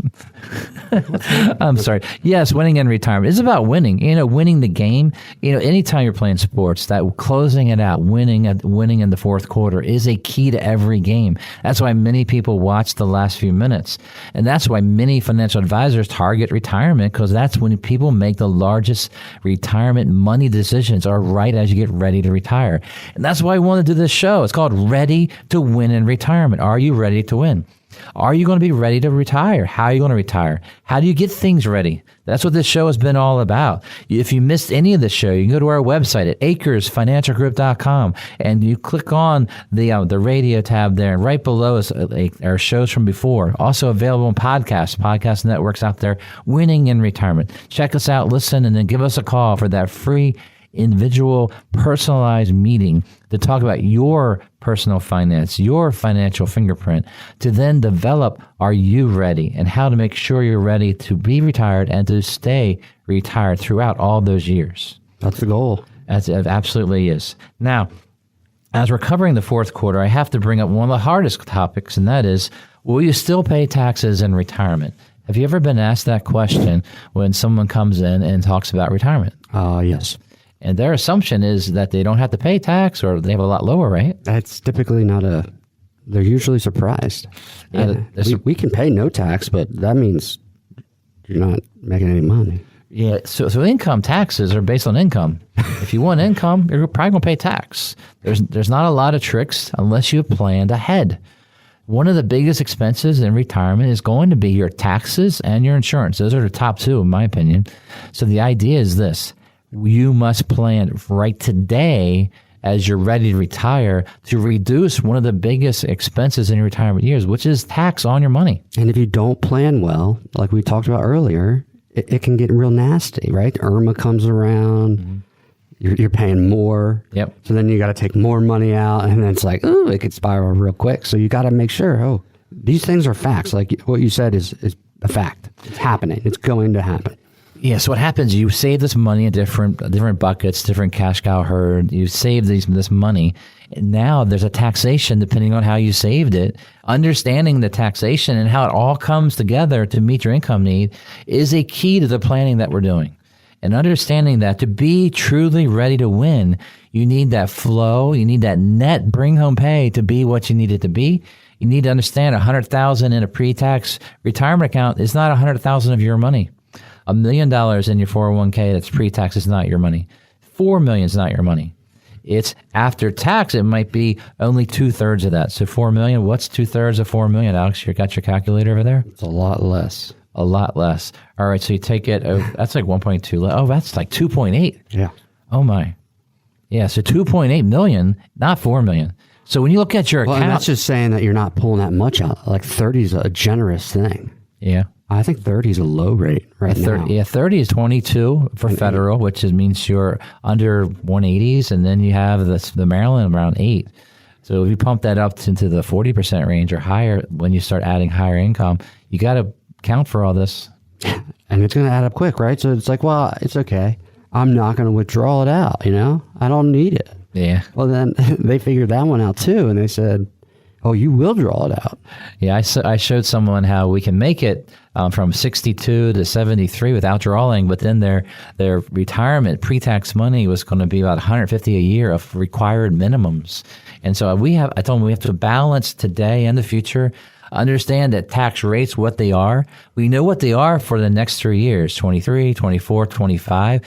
I'm sorry. Yes, winning in retirement is about winning. Winning the game. Anytime you're playing sports, that closing it out, winning in the fourth quarter is a key to every game. That's why many people watch the last few minutes, and that's why many financial advisors target retirement, because that's when people make the largest retirement money decisions, are right as you get ready to retire. And that's why I want to do this show. It's called Ready to Win in Retirement. Are you ready to win? Are you going to be ready to retire? How are you going to retire? How do you get things ready? That's what this show has been all about. If you missed any of the show, you can go to our website at akersfinancialgroup.com, and you click on the radio tab there, and right below is our shows from before. Also available on podcast networks out there, Winning in Retirement. Check us out, listen, and then give us a call for that free individual personalized meeting to talk about your personal finance, your financial fingerprint, to then develop, are you ready, and how to make sure you're ready to be retired and to stay retired throughout all those years. That's the goal. As it absolutely is. Now, as we're covering the fourth quarter, I have to bring up one of the hardest topics, and that is, will you still pay taxes in retirement? Have you ever been asked that question when someone comes in and talks about retirement? Yes. And their assumption is that they don't have to pay tax, or they have a lot lower, right? That's typically they're usually surprised. Yeah, we can pay no tax, but that means you're not making any money. Yeah, so income taxes are based on income. If you want income, you're probably going to pay tax. There's not a lot of tricks unless you planned ahead. One of the biggest expenses in retirement is going to be your taxes and your insurance. Those are the top two, in my opinion. So the idea is this. You must plan right today as you're ready to retire to reduce one of the biggest expenses in your retirement years, which is tax on your money. And if you don't plan well, like we talked about earlier, it can get real nasty, right? Irma comes around, you're paying more. Yep. So then you got to take more money out, and then it's like, oh, it could spiral real quick. So you got to make sure, these things are facts. Like what you said is a fact. It's happening. It's going to happen. Yeah, so what happens, you save this money in different buckets, different cash cow herd. You save this money. And now there's a taxation depending on how you saved it. Understanding the taxation and how it all comes together to meet your income need is a key to the planning that we're doing. And understanding that to be truly ready to win, you need that flow, you need that net bring home pay to be what you need it to be. You need to understand $100,000 in a pre-tax retirement account is not $100,000 of your money. $1 million in your 401k that's pre-tax is not your money. $4 million is not your money. It's after tax. It might be only 2/3 of that. So $4 million. What's 2/3 of $4 million, Alex? You got your calculator over there? It's a lot less. A lot less. All right. So you take it. That's like 1.2. Oh, that's like 2.8. Yeah. Oh my. Yeah. So 2.8 million, not 4 million. So when you look at your account, and that's just saying that you're not pulling that much out. Like 30 is a generous thing. Yeah. I think 30 is a low rate right now. Yeah, 30 is 22 for federal, which means you're under 180s, and then you have the Maryland around 8. So if you pump that up into the 40% range or higher, when you start adding higher income, you got to count for all this. And it's going to add up quick, right? So it's like, well, it's okay. I'm not going to withdraw it out, I don't need it. Yeah. Well, then they figured that one out too, and they said, oh, you will draw it out. Yeah, I showed someone how we can make it from 62 to 73 without drawing, but then their retirement pre-tax money was going to be about $150 a year of required minimums. And so I told them we have to balance today and the future. Understand that tax rates, what they are. We know what they are for the next 3 years, 23, 24, 25.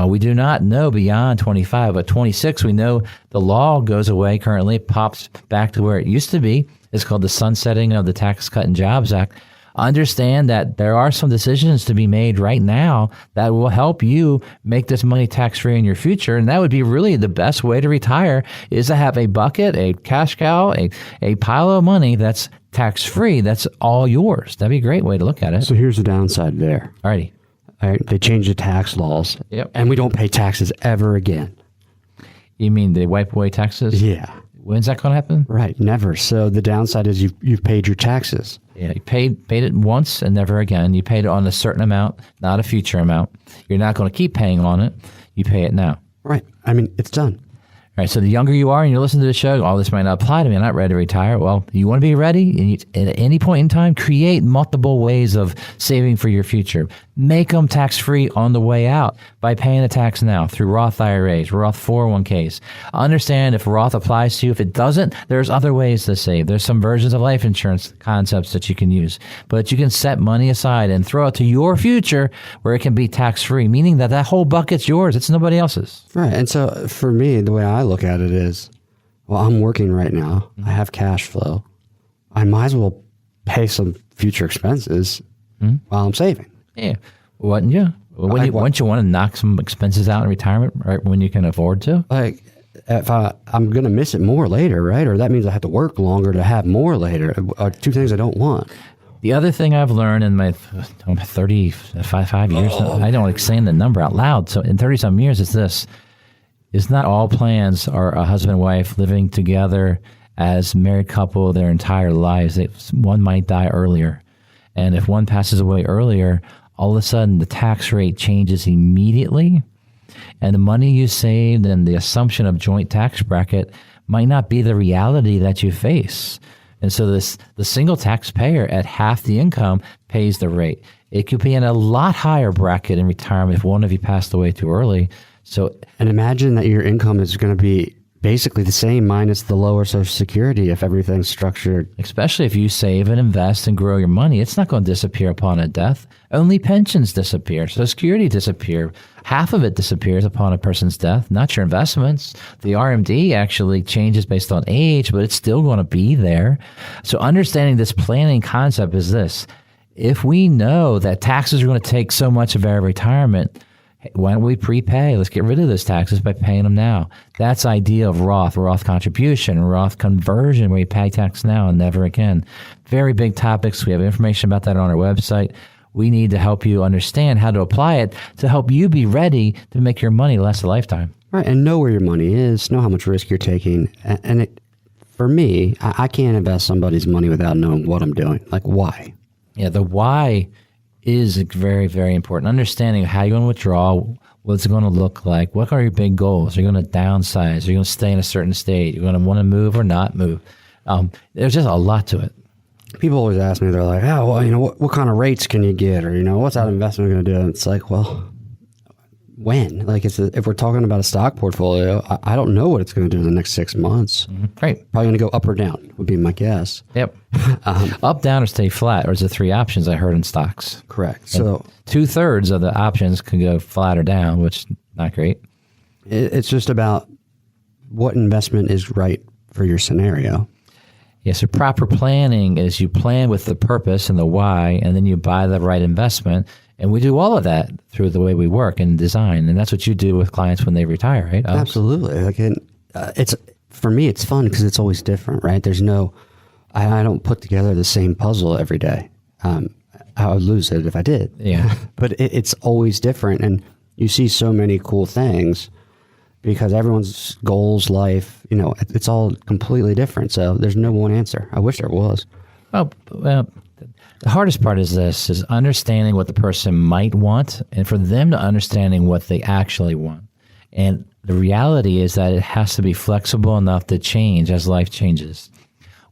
We do not know beyond 25, but 26, we know the law goes away currently, pops back to where it used to be. It's called the sunsetting of the Tax Cut and Jobs Act. Understand that there are some decisions to be made right now that will help you make this money tax-free in your future. And that would be really the best way to retire, is to have a bucket, a cash cow, a pile of money that's tax-free. That's all yours. That'd be a great way to look at it. So here's the downside there. Alrighty. All right, they changed the tax laws. Yep. And we don't pay taxes ever again. You mean they wipe away taxes? Yeah. When's that going to happen? Right, never. So the downside is you've paid your taxes. Yeah, you paid it once and never again. You paid it on a certain amount, not a future amount. You're not going to keep paying on it. You pay it now. Right. I mean, it's done. All right, so the younger you are and you're listening to the show, oh, this might not apply to me. I'm not ready to retire. Well, you want to be ready? And at any point in time, create multiple ways of saving for your future. Make them tax-free on the way out by paying the tax now through Roth IRAs, Roth 401ks. Understand if Roth applies to you. If it doesn't, there's other ways to save. There's some versions of life insurance concepts that you can use. But you can set money aside and throw it to your future where it can be tax-free, meaning that whole bucket's yours. It's nobody else's. Right. And so for me, the way I look at it is, well, I'm working right now. I have cash flow. I might as well pay some future expenses while I'm saving. Yeah. Wouldn't you? Wouldn't you want to knock some expenses out in retirement right when you can afford to? Like, if I'm going to miss it more later, right? Or that means I have to work longer to have more later. Are two things I don't want. The other thing I've learned in my 35 years, I don't like saying the number out loud. So in 30-some years, it's this. It's not all plans are a husband and wife living together as married couple their entire lives. One might die earlier. And if one passes away earlier, all of a sudden the tax rate changes immediately. And the money you saved and the assumption of joint tax bracket might not be the reality that you face. And so the single taxpayer at half the income pays the rate. It could be in a lot higher bracket in retirement if one of you passed away too early. And imagine that your income is going to be basically the same minus the lower Social Security if everything's structured. Especially if you save and invest and grow your money, it's not going to disappear upon a death. Only pensions disappear. Social Security disappear. Half of it disappears upon a person's death, not your investments. The RMD actually changes based on age, but it's still going to be there. So understanding this planning concept is this. If we know that taxes are going to take so much of our retirement, why don't we prepay? Let's get rid of those taxes by paying them now. That's the idea of Roth contribution, Roth conversion, where you pay tax now and never again. Very big topics. We have information about that on our website. We need to help you understand how to apply it to help you be ready to make your money last a lifetime. Right, and know where your money is, know how much risk you're taking. And for me, I can't invest somebody's money without knowing what I'm doing. Like, why? Yeah, the why is very, very important. Understanding how you're going to withdraw, what's it going to look like, what are your big goals? Are you going to downsize? Are you going to stay in a certain state? You're going to want to move or not move? There's just a lot to it. People always ask me, they're like, oh, well, what kind of rates can you get? Or, what's that investment going to do? And it's like, well, when? Like, if we're talking about a stock portfolio, I don't know what it's going to do in the next 6 months. Mm-hmm. Right. Probably going to go up or down would be my guess. Yep. Up, down, or stay flat, or is the three options I heard in stocks. Correct. And so 2/3 of the options can go flat or down, which is not great. It's just about what investment is right for your scenario. Yeah, so proper planning is you plan with the purpose and the why, and then you buy the right investment. And we do all of that through the way we work and design. And that's what you do with clients when they retire, right? Absolutely. Like, it's for me, it's fun because it's always different, right? There's I don't put together the same puzzle every day. I would lose it if I did. Yeah. But it's always different. And you see so many cool things because everyone's goals, life, it's all completely different. So there's no one answer. I wish there was. Well, the hardest part is understanding what the person might want and for them to understanding what they actually want. And the reality is that it has to be flexible enough to change as life changes.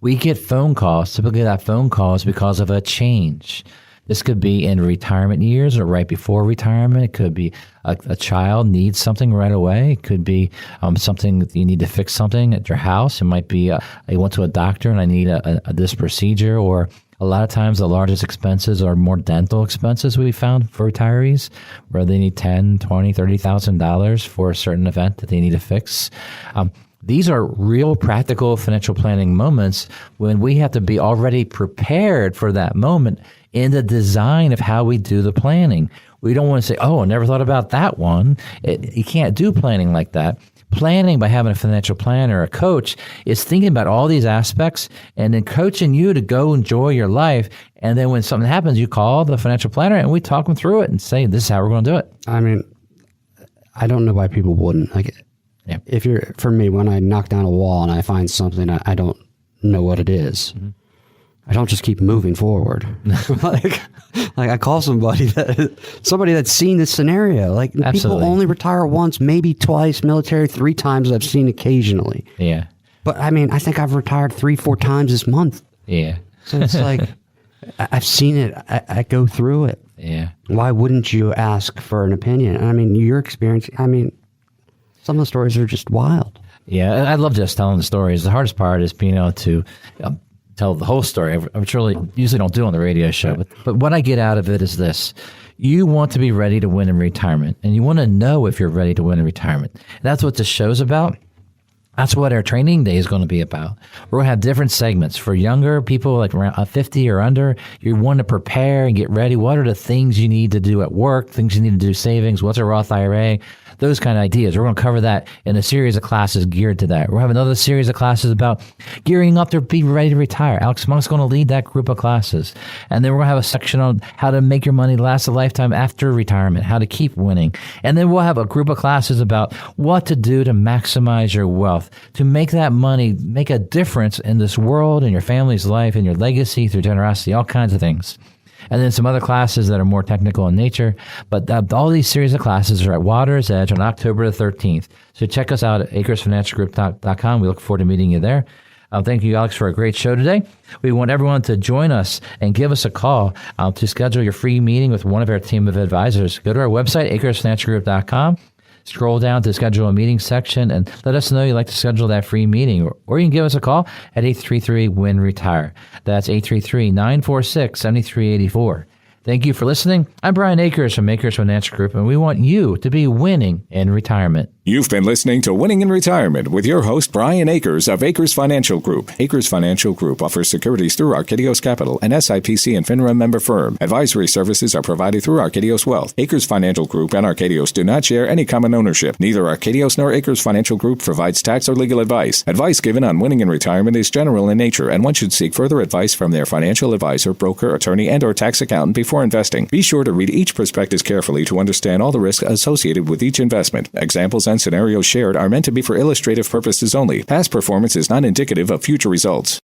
We get phone calls. Typically that phone call is because of a change. This could be in retirement years or right before retirement. It could be a child needs something right away. It could be something that you need to fix something at your house. It might be I went to a doctor and I need this procedure, or a lot of times the largest expenses are more dental expenses we found for retirees, where they need $10,000, $20,000, $30,000 for a certain event that they need to fix. These are real practical financial planning moments when we have to be already prepared for that moment in the design of how we do the planning. We don't want to say, oh, I never thought about that one. You can't do planning like that. Planning by having a financial planner or a coach is thinking about all these aspects and then coaching you to go enjoy your life. And then when something happens, you call the financial planner and we talk them through it and say, this is how we're going to do it. I mean, I don't know why people wouldn't. Like, for me, when I knock down a wall and I find something, I don't know what it is. Mm-hmm. I don't just keep moving forward. like I call somebody that's seen this scenario. Like Absolutely. People only retire once, maybe twice, military 3 times I've seen occasionally. Yeah. But I mean, I think I've retired 3-4 times this month. Yeah. So it's like, I've seen it. I go through it. Yeah. Why wouldn't you ask for an opinion? I mean, your experience, I mean, some of the stories are just wild. Yeah. I love just telling the stories. The hardest part is being able to tell the whole story, which really usually don't do on the radio show. But what I get out of it is this. You want to be ready to win in retirement, and you want to know if you're ready to win in retirement. That's what this show's about. That's what our training day is going to be about. We're going to have different segments for younger people, like around 50 or under. You want to prepare and get ready. What are the things you need to do at work, things you need to do savings? What's a Roth IRA? Those kind of ideas. We're going to cover that in a series of classes geared to that. We'll have another series of classes about gearing up to be ready to retire. Alex Monk's going to lead that group of classes. And then we're going to have a section on how to make your money last a lifetime after retirement, how to keep winning. And then we'll have a group of classes about what to do to maximize your wealth, to make that money make a difference in this world, in your family's life, in your legacy, through generosity, all kinds of things. And then some other classes that are more technical in nature. But all these series of classes are at Water's Edge on October the 13th. So check us out at akersfinancialgroup.com. We look forward to meeting you there. Thank you, Alex, for a great show today. We want everyone to join us and give us a call to schedule your free meeting with one of our team of advisors. Go to our website, akersfinancialgroup.com. Scroll down to schedule a meeting section and let us know you'd like to schedule that free meeting. Or you can give us a call at 833-WIN-RETIRE. That's 833-946-7384. Thank you for listening. I'm Brian Akers from Akers Financial Group, and we want you to be winning in retirement. You've been listening to Winning in Retirement with your host, Brian Akers of Akers Financial Group. Akers Financial Group offers securities through Arcadios Capital, an SIPC and FINRA member firm. Advisory services are provided through Arcadios Wealth. Akers Financial Group and Arcadios do not share any common ownership. Neither Arcadios nor Akers Financial Group provides tax or legal advice. Advice given on winning in retirement is general in nature, and one should seek further advice from their financial advisor, broker, attorney, and or tax accountant before investing. Be sure to read each prospectus carefully to understand all the risks associated with each investment. Examples and scenarios shared are meant to be for illustrative purposes only. Past performance is not indicative of future results.